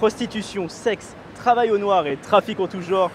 Prostitution, sexe, travail au noir et trafic en tout genre.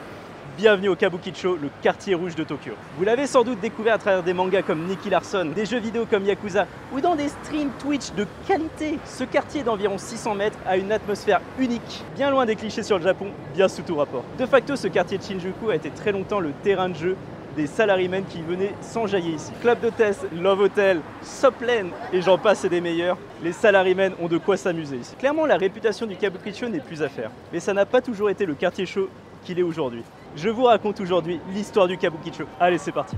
Bienvenue au Kabukicho, le quartier rouge de Tokyo. Vous l'avez sans doute découvert à travers des mangas comme Nicky Larson, des jeux vidéo comme Yakuza ou dans des streams Twitch de qualité. Ce quartier d'environ 600 mètres a une atmosphère unique, bien loin des clichés sur le Japon, bien sous tout rapport. De facto, ce quartier de Shinjuku a été très longtemps le terrain de jeu des salarymen qui venaient s'enjailler ici. Club d'hôtesse, Love Hotel, Soplen et j'en passe et des meilleurs, les salarymen ont de quoi s'amuser ici. Clairement, la réputation du Kabukicho n'est plus à faire, mais ça n'a pas toujours été le quartier chaud qu'il est aujourd'hui. Je vous raconte aujourd'hui l'histoire du Kabukicho. Allez, c'est parti.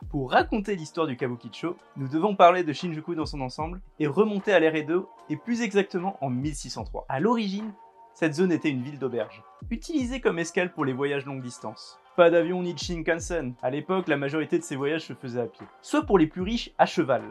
Pour raconter l'histoire du Kabukicho, nous devons parler de Shinjuku dans son ensemble et remonter à l'ère Edo et plus exactement en 1603. À l'origine, cette zone était une ville d'auberge, utilisée comme escale pour les voyages longue distance. Pas d'avion ni de Shinkansen. À l'époque, la majorité de ces voyages se faisaient à pied. Soit pour les plus riches, à cheval.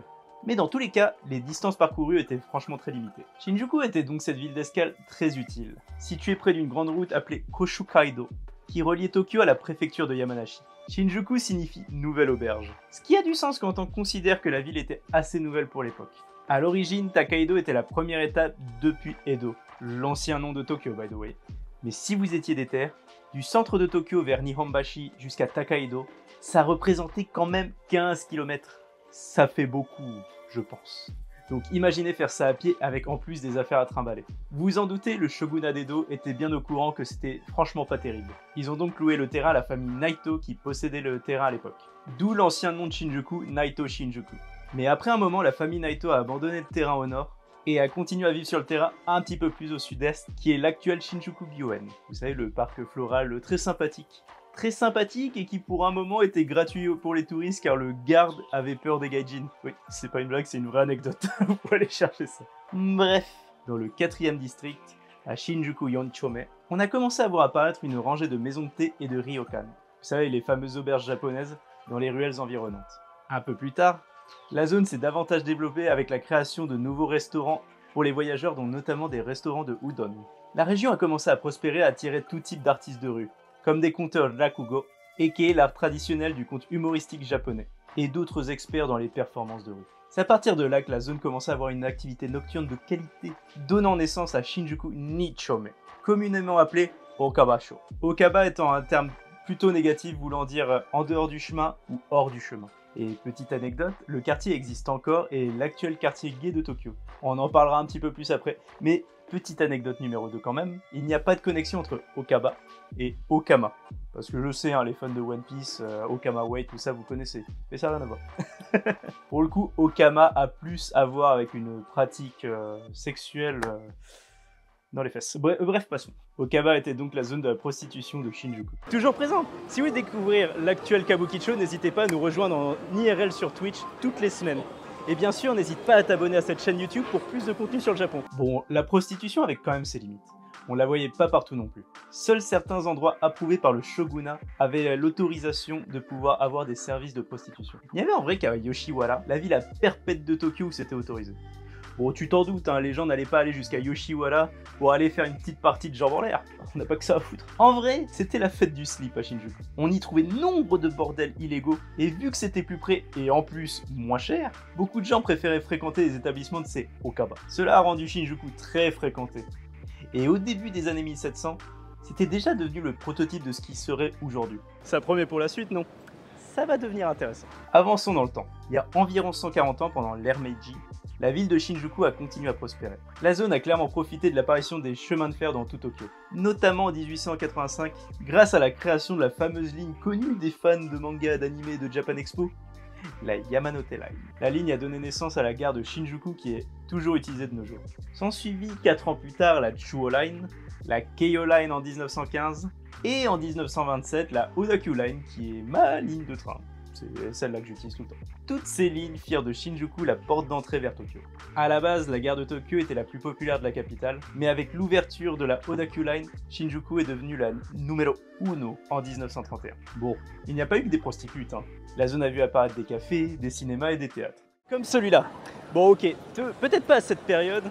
Mais dans tous les cas, les distances parcourues étaient franchement très limitées. Shinjuku était donc cette ville d'escale très utile, située près d'une grande route appelée Koshukaido, qui reliait Tokyo à la préfecture de Yamanashi. Shinjuku signifie nouvelle auberge, ce qui a du sens quand on considère que la ville était assez nouvelle pour l'époque. À l'origine, Takaido était la première étape depuis Edo, l'ancien nom de Tokyo by the way. Mais si vous étiez des terres, du centre de Tokyo vers Nihonbashi jusqu'à Takaido, ça représentait quand même 15 km. Ça fait beaucoup, je pense. Donc imaginez faire ça à pied avec en plus des affaires à trimballer. Vous vous en doutez, le shogunat d'Edo était bien au courant que c'était franchement pas terrible. Ils ont donc loué le terrain à la famille Naito qui possédait le terrain à l'époque. D'où l'ancien nom de Shinjuku, Naito Shinjuku. Mais après un moment, la famille Naito a abandonné le terrain au nord et a continué à vivre sur le terrain un petit peu plus au sud-est, qui est l'actuel Shinjuku Gyoen. Vous savez, le parc floral très sympathique et qui pour un moment était gratuit pour les touristes car le garde avait peur des gaijin. Oui, c'est pas une blague, c'est une vraie anecdote. Vous pouvez aller chercher ça. Bref, dans le 4e district, à Shinjuku Yonchome, on a commencé à voir apparaître une rangée de maisons de thé et de ryokan. Vous savez, les fameuses auberges japonaises dans les ruelles environnantes. Un peu plus tard, la zone s'est davantage développée avec la création de nouveaux restaurants pour les voyageurs, dont notamment des restaurants de udon. La région a commencé à prospérer et à attirer tout type d'artistes de rue, comme des conteurs rakugo, et qui est l'art traditionnel du conte humoristique japonais, et d'autres experts dans les performances de rue. C'est à partir de là que la zone commença à avoir une activité nocturne de qualité, donnant naissance à Shinjuku Nichome, communément appelé Okabasho. Okaba étant un terme plutôt négatif voulant dire en dehors du chemin ou hors du chemin. Et petite anecdote, le quartier existe encore et est l'actuel quartier gay de Tokyo. On en parlera un petit peu plus après, mais petite anecdote numéro 2 quand même, il n'y a pas de connexion entre Okaba et Okama. Parce que je sais, hein, les fans de One Piece, Okama Way, tout ça vous connaissez, mais ça n'a rien à voir. Pour le coup, Okama a plus à voir avec une pratique sexuelle dans les fesses. Bref, passons. Okaba était donc la zone de la prostitution de Shinjuku. Toujours présent. Si vous voulez découvrir l'actuel Kabukicho, n'hésitez pas à nous rejoindre en IRL sur Twitch toutes les semaines. Et bien sûr, n'hésite pas à t'abonner à cette chaîne YouTube pour plus de contenu sur le Japon. Bon, la prostitution avait quand même ses limites. On la voyait pas partout non plus. Seuls certains endroits approuvés par le shogunat avaient l'autorisation de pouvoir avoir des services de prostitution. Il y avait en vrai qu'à Yoshiwara, la ville à perpète de Tokyo, où c'était autorisé. Bon, tu t'en doutes, hein, les gens n'allaient pas aller jusqu'à Yoshiwara pour aller faire une petite partie de jambes en l'air. On n'a pas que ça à foutre. En vrai, c'était la fête du slip à Shinjuku. On y trouvait nombre de bordels illégaux, et vu que c'était plus près et en plus moins cher, beaucoup de gens préféraient fréquenter les établissements de ces Okaba. Cela a rendu Shinjuku très fréquenté. Et au début des années 1700, c'était déjà devenu le prototype de ce qui serait aujourd'hui. Ça promet pour la suite, non? Ça va devenir intéressant. Avançons dans le temps. Il y a environ 140 ans, pendant l'ère Meiji, la ville de Shinjuku a continué à prospérer. La zone a clairement profité de l'apparition des chemins de fer dans tout Tokyo, notamment en 1885, grâce à la création de la fameuse ligne connue des fans de manga, d'anime et de Japan Expo, la Yamanote Line. La ligne a donné naissance à la gare de Shinjuku qui est toujours utilisée de nos jours. S'en suivit 4 ans plus tard la Chuo Line, la Keio Line en 1915 et en 1927 la Odakyu Line qui est ma ligne de train. C'est celle-là que j'utilise tout le temps. Toutes ces lignes firent de Shinjuku la porte d'entrée vers Tokyo. À la base, la gare de Tokyo était la plus populaire de la capitale, mais avec l'ouverture de la Odakyu Line, Shinjuku est devenue la numéro 1 en 1931. Bon, il n'y a pas eu que des prostitutes, hein. La zone a vu apparaître des cafés, des cinémas et des théâtres. Comme celui-là. Bon ok, peut-être pas à cette période,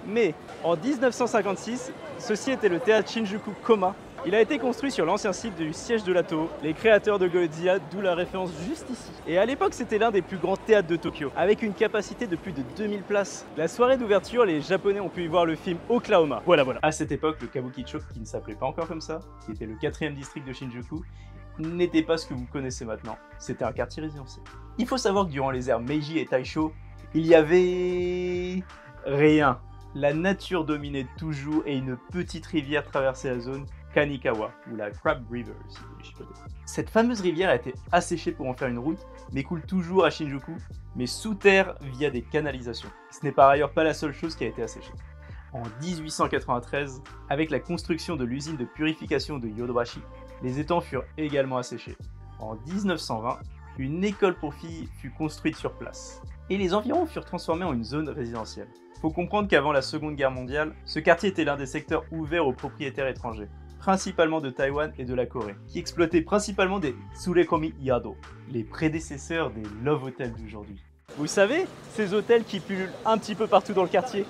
mais en 1956, ceci était le théâtre Shinjuku Koma, Il a été construit sur l'ancien site du siège de la Toho, les créateurs de Godzilla, d'où la référence juste ici. Et à l'époque, c'était l'un des plus grands théâtres de Tokyo, avec une capacité de plus de 2000 places. La soirée d'ouverture, les Japonais ont pu y voir le film Oklahoma. Voilà. À cette époque, le Kabukicho, qui ne s'appelait pas encore comme ça, qui était le 4e district de Shinjuku, n'était pas ce que vous connaissez maintenant. C'était un quartier résidentiel. Il faut savoir que durant les ères Meiji et Taisho, il y avait rien. La nature dominait toujours et une petite rivière traversait la zone, Kanikawa, ou la Crab River, si vous voulez chipoter. Cette fameuse rivière a été asséchée pour en faire une route, mais coule toujours à Shinjuku, mais sous terre via des canalisations. Ce n'est par ailleurs pas la seule chose qui a été asséchée. En 1893, avec la construction de l'usine de purification de Yodobashi, les étangs furent également asséchés. En 1920, une école pour filles fut construite sur place, et les environs furent transformés en une zone résidentielle. Faut comprendre qu'avant la Seconde Guerre mondiale, ce quartier était l'un des secteurs ouverts aux propriétaires étrangers, principalement de Taïwan et de la Corée, qui exploitaient principalement des Tsurekomi Yado, les prédécesseurs des Love Hotels d'aujourd'hui. Vous savez, ces hôtels qui pullulent un petit peu partout dans le quartier.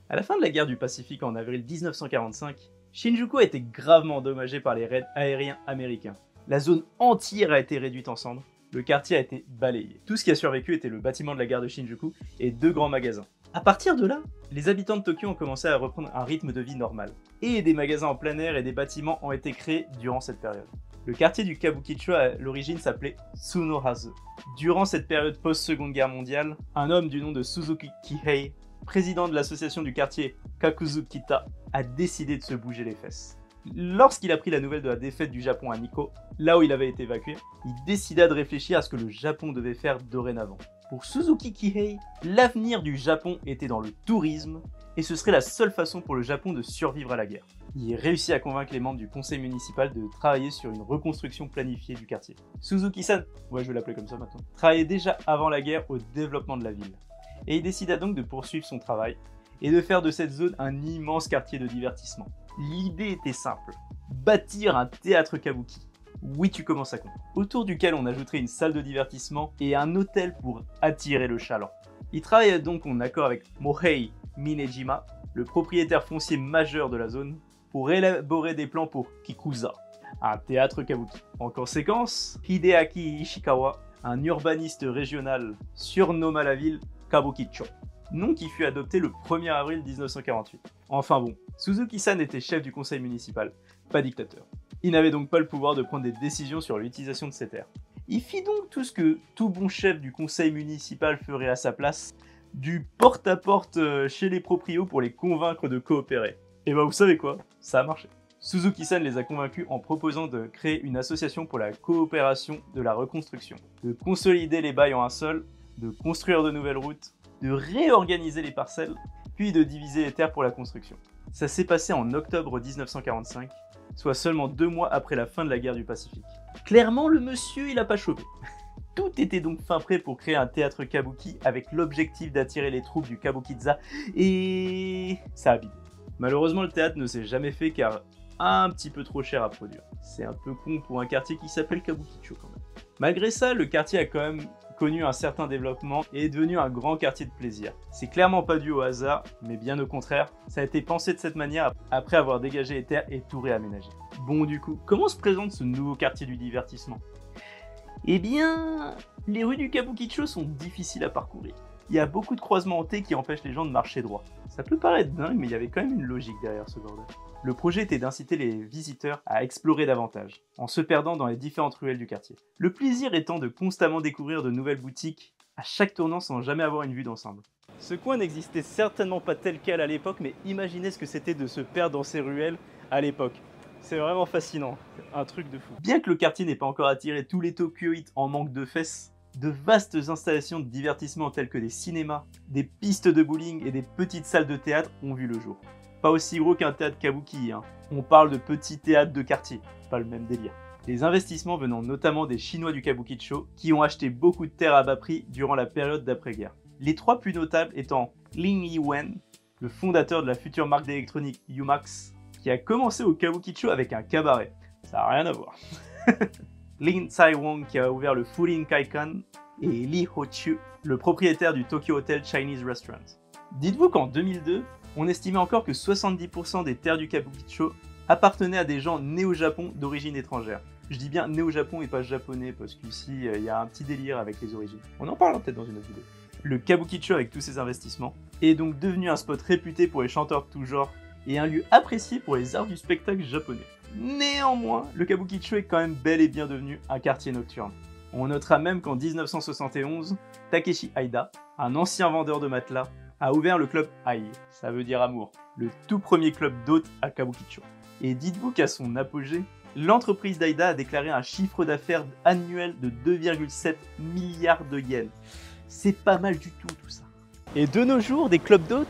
À la fin de la guerre du Pacifique en avril 1945, Shinjuku a été gravement endommagé par les raids aériens américains. La zone entière a été réduite en cendres, le quartier a été balayé. Tout ce qui a survécu était le bâtiment de la gare de Shinjuku et 2 grands magasins. À partir de là, les habitants de Tokyo ont commencé à reprendre un rythme de vie normal, et des magasins en plein air et des bâtiments ont été créés durant cette période. Le quartier du Kabukicho à l'origine s'appelait Tsunohazue. Durant cette période post-Seconde Guerre mondiale, un homme du nom de Suzuki Kihei, président de l'association du quartier Kakuzukita, a décidé de se bouger les fesses. Lorsqu'il apprit la nouvelle de la défaite du Japon à Nikko, là où il avait été évacué, il décida de réfléchir à ce que le Japon devait faire dorénavant. Pour Suzuki Kihei, l'avenir du Japon était dans le tourisme, et ce serait la seule façon pour le Japon de survivre à la guerre. Il réussit à convaincre les membres du conseil municipal de travailler sur une reconstruction planifiée du quartier. Suzuki-san, ouais je vais l'appeler comme ça maintenant, travaillait déjà avant la guerre au développement de la ville. Et il décida donc de poursuivre son travail, et de faire de cette zone un immense quartier de divertissement. L'idée était simple, bâtir un théâtre kabuki. Oui, tu commences à comprendre. Autour duquel on ajouterait une salle de divertissement et un hôtel pour attirer le chaland. Il travaillait donc en accord avec Mohei Minejima, le propriétaire foncier majeur de la zone, pour élaborer des plans pour Kikuza, un théâtre kabuki. En conséquence, Hideaki Ishikawa, un urbaniste régional, surnomma la ville Kabukicho, nom qui fut adopté le 1er avril 1948. Enfin bon, Suzuki-san était chef du conseil municipal, pas dictateur. Il n'avait donc pas le pouvoir de prendre des décisions sur l'utilisation de ces terres. Il fit donc tout ce que tout bon chef du conseil municipal ferait à sa place, du porte-à-porte chez les proprios pour les convaincre de coopérer. Et bah vous savez quoi, ça a marché. Suzuki-san les a convaincus en proposant de créer une association pour la coopération de la reconstruction, de consolider les bails en un seul, de construire de nouvelles routes, de réorganiser les parcelles, puis de diviser les terres pour la construction. Ça s'est passé en octobre 1945, soit seulement 2 mois après la fin de la guerre du Pacifique. Clairement, le monsieur, il a pas chômé. Tout était donc fin prêt pour créer un théâtre kabuki avec l'objectif d'attirer les troupes du Kabukiza, et ça a bidé. Malheureusement, le théâtre ne s'est jamais fait car un petit peu trop cher à produire. C'est un peu con pour un quartier qui s'appelle Kabukicho quand même. Malgré ça, le quartier a quand même connu un certain développement et est devenu un grand quartier de plaisir. C'est clairement pas dû au hasard, mais bien au contraire, ça a été pensé de cette manière après avoir dégagé les terres et tout réaménagé. Bon du coup, comment se présente ce nouveau quartier du divertissement? Eh bien, les rues du Kabukicho sont difficiles à parcourir. Il y a beaucoup de croisements en T qui empêchent les gens de marcher droit. Ça peut paraître dingue, mais il y avait quand même une logique derrière ce bordel. Le projet était d'inciter les visiteurs à explorer davantage, en se perdant dans les différentes ruelles du quartier. Le plaisir étant de constamment découvrir de nouvelles boutiques, à chaque tournant sans jamais avoir une vue d'ensemble. Ce coin n'existait certainement pas tel quel à l'époque, mais imaginez ce que c'était de se perdre dans ces ruelles à l'époque. C'est vraiment fascinant, un truc de fou. Bien que le quartier n'ait pas encore attiré tous les Tokyoïtes en manque de fesses, de vastes installations de divertissement telles que des cinémas, des pistes de bowling et des petites salles de théâtre ont vu le jour. Pas aussi gros qu'un théâtre kabuki, hein. On parle de petits théâtres de quartier, pas le même délire. Les investissements venant notamment des Chinois du Kabukicho qui ont acheté beaucoup de terres à bas prix durant la période d'après-guerre. Les 3 plus notables étant Lin Yiwen, le fondateur de la future marque d'électronique Umax, qui a commencé au Kabukicho avec un cabaret. Ça n'a rien à voir. Lin Tsai-wong qui a ouvert le Furin Kaikan et Lee Ho-chu, le propriétaire du Tokyo Hotel Chinese Restaurant. Dites-vous qu'en 2002, on estimait encore que 70% des terres du Kabukicho appartenaient à des gens nés au Japon d'origine étrangère. Je dis bien né au Japon et pas japonais, parce qu'ici, il y a un petit délire avec les origines. On en parlera peut-être dans une autre vidéo. Le Kabukicho, avec tous ses investissements, est donc devenu un spot réputé pour les chanteurs de tout genre, et un lieu apprécié pour les arts du spectacle japonais. Néanmoins, le Kabukicho est quand même bel et bien devenu un quartier nocturne. On notera même qu'en 1971, Takeshi Aida, un ancien vendeur de matelas, a ouvert le club Ai, ça veut dire amour, le tout premier club d'hôtes à Kabukicho. Et dites-vous qu'à son apogée, l'entreprise d'Aida a déclaré un chiffre d'affaires annuel de 2,7 milliards de yens. C'est pas mal du tout ça. Et de nos jours, des clubs d'hôtes,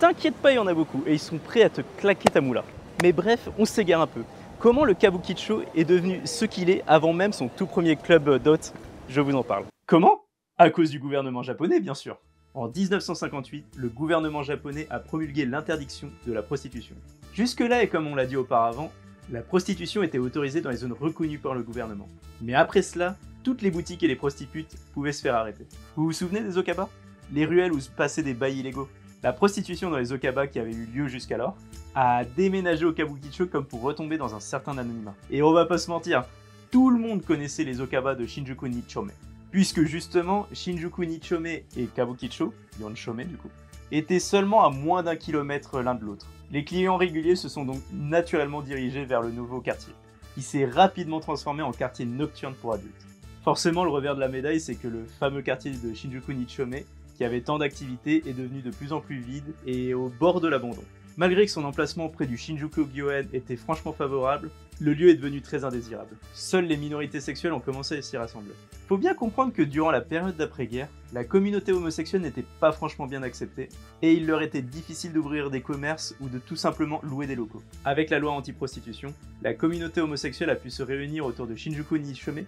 t'inquiète pas, il y en a beaucoup, et ils sont prêts à te claquer ta moula. Mais bref, on s'égare un peu. Comment le Kabukicho est devenu ce qu'il est avant même son tout premier club d'hôtes? Je vous en parle. Comment? À cause du gouvernement japonais, bien sûr. En 1958, le gouvernement japonais a promulgué l'interdiction de la prostitution. Jusque-là, et comme on l'a dit auparavant, la prostitution était autorisée dans les zones reconnues par le gouvernement. Mais après cela, toutes les boutiques et les prostitutes pouvaient se faire arrêter. Vous vous souvenez des okaba? Les ruelles où se passaient des bails illégaux. La prostitution dans les okaba qui avait eu lieu jusqu'alors a déménagé au Kabukicho comme pour retomber dans un certain anonymat. Et on va pas se mentir, tout le monde connaissait les okaba de Shinjuku Nichome. Puisque justement, Shinjuku Nichome et Kabukicho, Yonchome du coup, étaient seulement à moins d'1 kilomètre l'un de l'autre. Les clients réguliers se sont donc naturellement dirigés vers le nouveau quartier, qui s'est rapidement transformé en quartier nocturne pour adultes. Forcément, le revers de la médaille, c'est que le fameux quartier de Shinjuku Nichome, qui avait tant d'activités, est devenu de plus en plus vide et au bord de l'abandon. Malgré que son emplacement près du Shinjuku Gyoen était franchement favorable, le lieu est devenu très indésirable. Seules les minorités sexuelles ont commencé à s'y rassembler. Faut bien comprendre que durant la période d'après-guerre, la communauté homosexuelle n'était pas franchement bien acceptée, et il leur était difficile d'ouvrir des commerces ou de tout simplement louer des locaux. Avec la loi anti-prostitution, la communauté homosexuelle a pu se réunir autour de Shinjuku Nichome,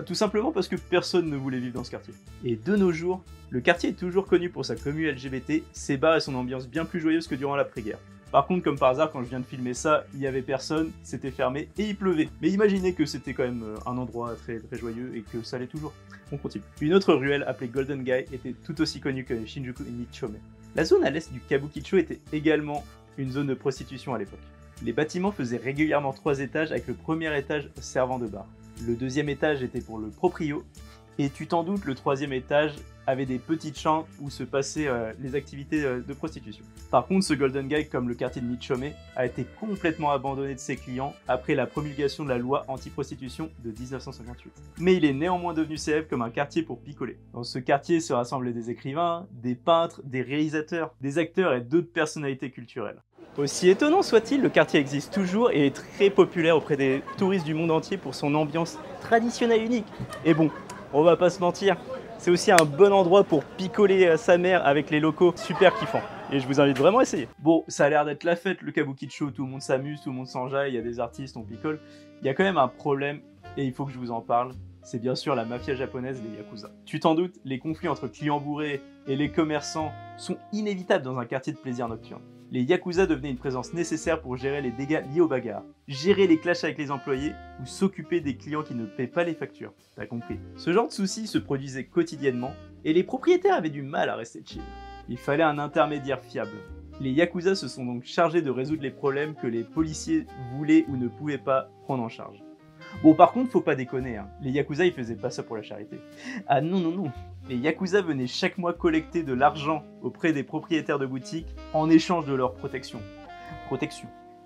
tout simplement parce que personne ne voulait vivre dans ce quartier. Et de nos jours, le quartier est toujours connu pour sa commu LGBT, ses bars et son ambiance bien plus joyeuse que durant l'après-guerre. Par contre, comme par hasard, quand je viens de filmer ça, il y avait personne, c'était fermé et il pleuvait. Mais imaginez que c'était quand même un endroit très joyeux et que ça allait toujours. On continue. Une autre ruelle appelée Golden Gai était tout aussi connue que Shinjuku Nichome. La zone à l'est du Kabukicho était également une zone de prostitution à l'époque. Les bâtiments faisaient régulièrement 3 étages avec le premier étage servant de bar. Le deuxième étage était pour le proprio, et tu t'en doutes, le troisième étage avait des petites chambres où se passaient les activités de prostitution. Par contre, ce Golden Gai, comme le quartier de Nichome, a été complètement abandonné de ses clients après la promulgation de la loi anti-prostitution de 1958. Mais il est néanmoins devenu célèbre comme un quartier pour picoler. Dans ce quartier se rassemblaient des écrivains, des peintres, des réalisateurs, des acteurs et d'autres personnalités culturelles. Aussi étonnant soit-il, le quartier existe toujours et est très populaire auprès des touristes du monde entier pour son ambiance traditionnelle unique. Et bon, on va pas se mentir, c'est aussi un bon endroit pour picoler sa mère avec les locaux super kiffants. Et je vous invite vraiment à essayer. Bon, ça a l'air d'être la fête, le Kabukicho, tout le monde s'amuse, tout le monde s'enjaille, il y a des artistes, on picole. Il y a quand même un problème, et il faut que je vous en parle, c'est bien sûr la mafia japonaise, les Yakuza. Tu t'en doutes, les conflits entre clients bourrés et les commerçants sont inévitables dans un quartier de plaisir nocturne. Les Yakuza devenaient une présence nécessaire pour gérer les dégâts liés aux bagarres, gérer les clashs avec les employés ou s'occuper des clients qui ne paient pas les factures. T'as compris. Ce genre de soucis se produisait quotidiennement et les propriétaires avaient du mal à rester chill. Il fallait un intermédiaire fiable. Les Yakuza se sont donc chargés de résoudre les problèmes que les policiers voulaient ou ne pouvaient pas prendre en charge. Bon, par contre, faut pas déconner, hein. Les Yakuza ils faisaient pas ça pour la charité. Ah non. Les Yakuza venaient chaque mois collecter de l'argent auprès des propriétaires de boutiques en échange de leur protection.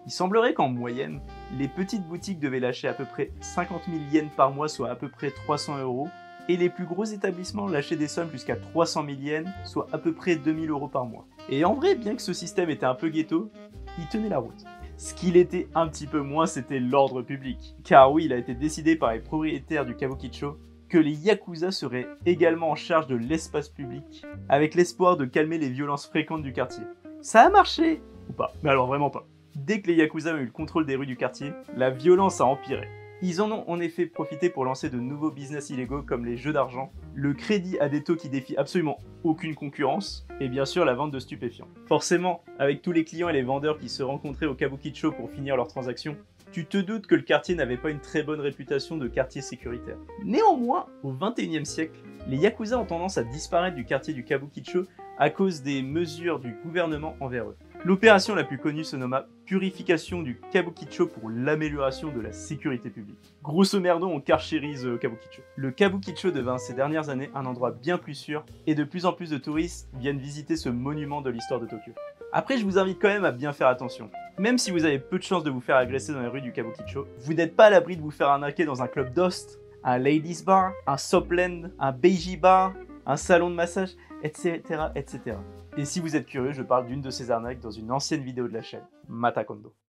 Il semblerait qu'en moyenne, les petites boutiques devaient lâcher à peu près 50 000 yens par mois, soit à peu près 300 €, et les plus gros établissements lâchaient des sommes jusqu'à 300 000 yens, soit à peu près 2 000 € par mois. Et en vrai, bien que ce système était un peu ghetto, il tenait la route. Ce qu'il était un petit peu moins, c'était l'ordre public. Car oui, il a été décidé par les propriétaires du Kabukicho que les Yakuza seraient également en charge de l'espace public, avec l'espoir de calmer les violences fréquentes du quartier. Ça a marché! Ou pas, mais alors vraiment pas. Dès que les Yakuza ont eu le contrôle des rues du quartier, la violence a empiré. Ils en ont en effet profité pour lancer de nouveaux business illégaux comme les jeux d'argent, le crédit à des taux qui défient absolument aucune concurrence, et bien sûr la vente de stupéfiants. Forcément, avec tous les clients et les vendeurs qui se rencontraient au Kabukicho pour finir leurs transactions, tu te doutes que le quartier n'avait pas une très bonne réputation de quartier sécuritaire. Néanmoins, au XXIe siècle, les Yakuza ont tendance à disparaître du quartier du Kabukicho à cause des mesures du gouvernement envers eux. L'opération la plus connue se nomma Purification du Kabukicho pour l'amélioration de la sécurité publique. Grosso merdo, on carchérise Kabukicho. Le Kabukicho devint ces dernières années un endroit bien plus sûr et de plus en plus de touristes viennent visiter ce monument de l'histoire de Tokyo. Après, je vous invite quand même à bien faire attention. Même si vous avez peu de chances de vous faire agresser dans les rues du Kabukicho, vous n'êtes pas à l'abri de vous faire arnaquer dans un club d'host, un ladies bar, un sopland, un beiji bar, un salon de massage, etc., etc. Et si vous êtes curieux, je parle d'une de ces arnaques dans une ancienne vidéo de la chaîne, Matakondo.